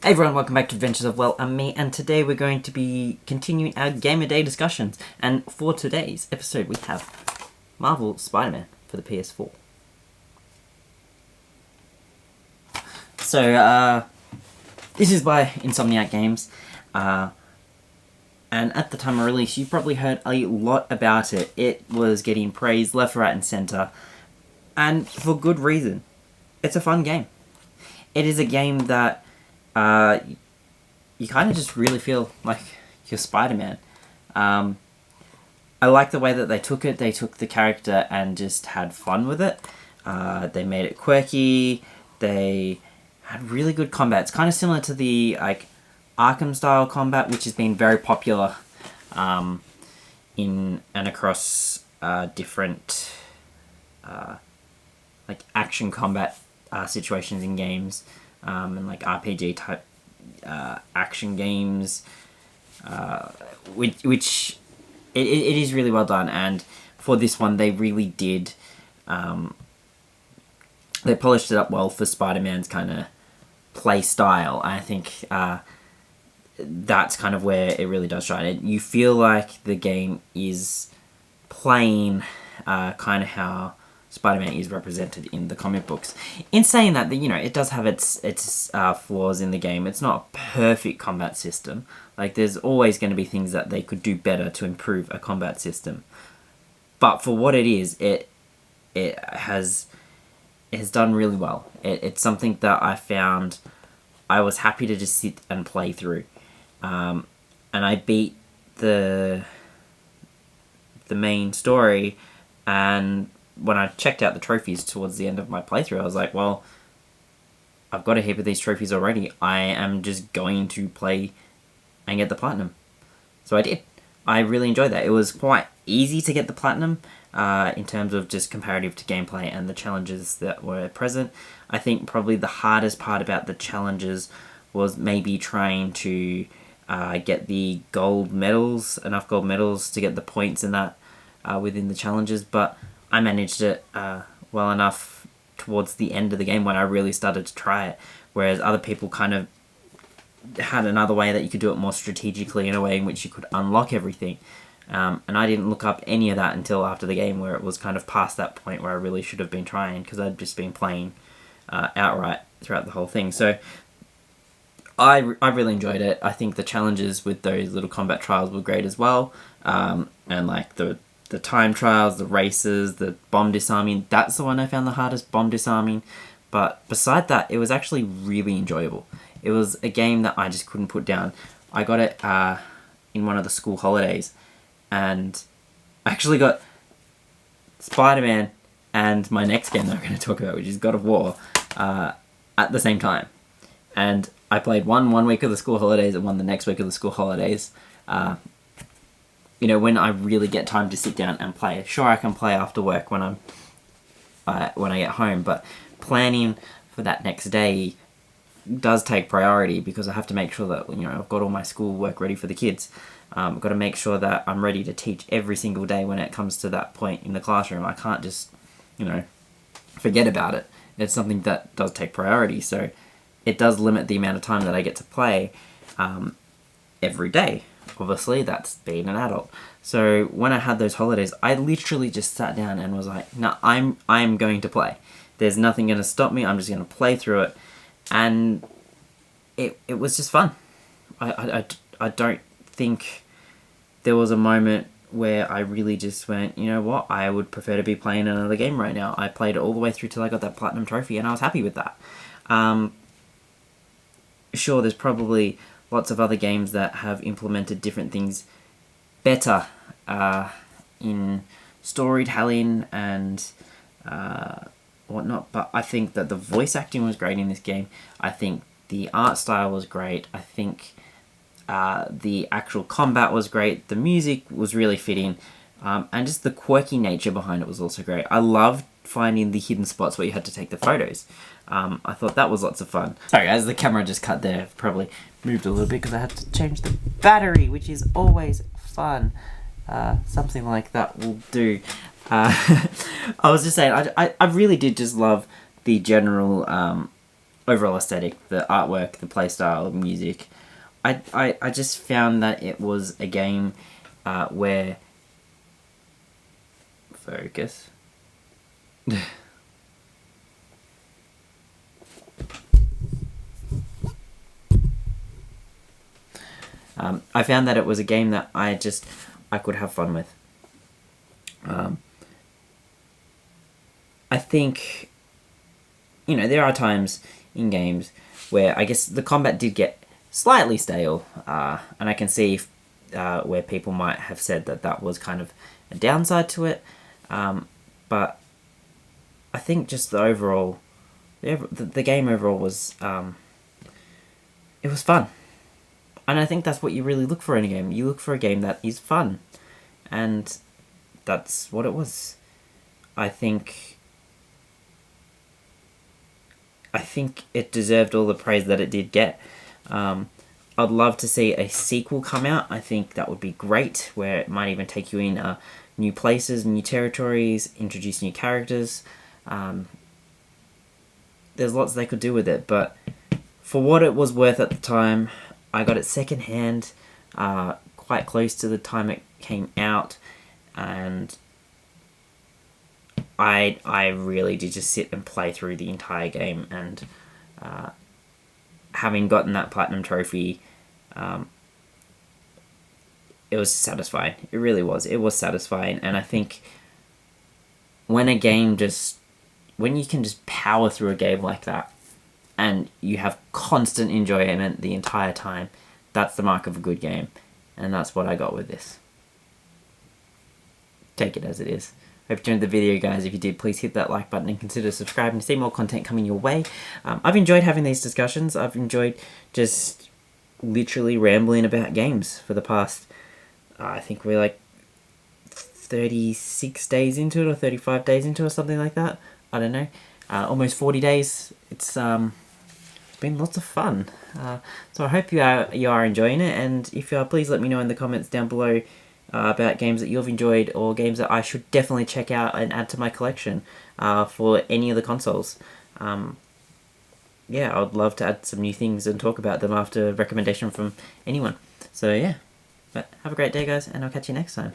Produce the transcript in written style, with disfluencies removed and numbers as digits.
Hey everyone, welcome back to Adventures of WellUmMe, and today we're going to be continuing our Game of Day discussions. And for today's episode, we have Marvel Spider-Man for the PS4. So, this is by Insomniac Games, and at the time of release, you probably heard a lot about it. It was getting praised left, right, and centre, and for good reason. It's a fun game. It is a game that you kind of just really feel like you're Spider-Man. I like the way that they took it. They took the character and just had fun with it. They made it quirky. They had really good combat. It's kind of similar to the Arkham-style combat, which has been very popular in and across different action combat situations in games. And RPG type action games, which it is really well done. And for this one, they really did. They polished it up well for Spider-Man's kind of play style. I think that's kind of where it really does shine. You feel like the game is playing kind of how Spider-Man is represented in the comic books. In saying that, it does have its flaws in the game. It's not a perfect combat system. There's always going to be things that they could do better to improve a combat system. But for what it is, it has done really well. It's something that I found I was happy to just sit and play through. And I beat the main story, and when I checked out the trophies towards the end of my playthrough, I was like, well, I've got a heap of these trophies already. I am just going to play and get the platinum. So I did. I really enjoyed that. It was quite easy to get the platinum in terms of just comparative to gameplay and the challenges that were present. I think probably the hardest part about the challenges was maybe trying to get the gold medals, enough gold medals to get the points in that within the challenges, but I managed it well enough towards the end of the game when I really started to try it, whereas other people kind of had another way that you could do it more strategically, in a way in which you could unlock everything. And I didn't look up any of that until after the game, where it was kind of past that point where I really should have been trying, because I'd just been playing outright throughout the whole thing. So I really enjoyed it. I think the challenges with those little combat trials were great as well, and the time trials, the races, the bomb disarming. That's the one I found the hardest, bomb disarming. But beside that, it was actually really enjoyable. It was a game that I just couldn't put down. I got it in one of the school holidays, and I actually got Spider-Man and my next game that I'm going to talk about, which is God of War, at the same time. And I played one week of the school holidays and one the next week of the school holidays. When I really get time to sit down and play. Sure, I can play after work when I get home, but planning for that next day does take priority, because I have to make sure that I've got all my school work ready for the kids. I've got to make sure that I'm ready to teach every single day when it comes to that point in the classroom. I can't just forget about it. It's something that does take priority, so it does limit the amount of time that I get to play every day. Obviously, that's being an adult. So when I had those holidays, I literally just sat down and was like, no, I'm going to play. There's nothing going to stop me. I'm just going to play through it. And it was just fun. I don't think there was a moment where I really just went, you know what, I would prefer to be playing another game right now. I played it all the way through till I got that platinum trophy, and I was happy with that. Sure, there's probably lots of other games that have implemented different things better in storytelling and whatnot, but I think that the voice acting was great in this game. I think the art style was great. I think the actual combat was great. The music was really fitting, and just the quirky nature behind it was also great. I loved finding the hidden spots where you had to take the photos. I thought that was lots of fun. Sorry guys, the camera just cut there. I've probably moved a little bit because I had to change the battery, which is always fun. Something like that will do. I was just saying, I really did just love the general overall aesthetic, the artwork, the playstyle, music. I just found that it was a game where... Focus. I found that it was a game that I could have fun with. I think, there are times in games where I guess the combat did get slightly stale, and I can see where people might have said that was kind of a downside to it, but I think just the game overall was, it was fun. And I think that's what you really look for in a game. You look for a game that is fun. And that's what it was. I think it deserved all the praise that it did get. I'd love to see a sequel come out. I think that would be great, where it might even take you in new places, new territories, introduce new characters. There's lots they could do with it, but for what it was worth at the time, I got it secondhand, quite close to the time it came out, and I really did just sit and play through the entire game, and having gotten that platinum trophy, it was satisfying. It really was. It was satisfying, and I think when you can just power through a game like that, and you have constant enjoyment the entire time, that's the mark of a good game. And that's what I got with this. Take it as it is. Hope you enjoyed the video, guys. If you did, please hit that like button and consider subscribing to see more content coming your way. I've enjoyed having these discussions. I've enjoyed just literally rambling about games for the past, I think we're like 36 days into it, or 35 days into it, or something like that. I don't know. Almost 40 days. It's been lots of fun. So I hope you are enjoying it, and if you are, please let me know in the comments down below about games that you've enjoyed, or games that I should definitely check out and add to my collection for any of the consoles. Yeah, I'd love to add some new things and talk about them after recommendation from anyone. So yeah, but have a great day, guys, and I'll catch you next time.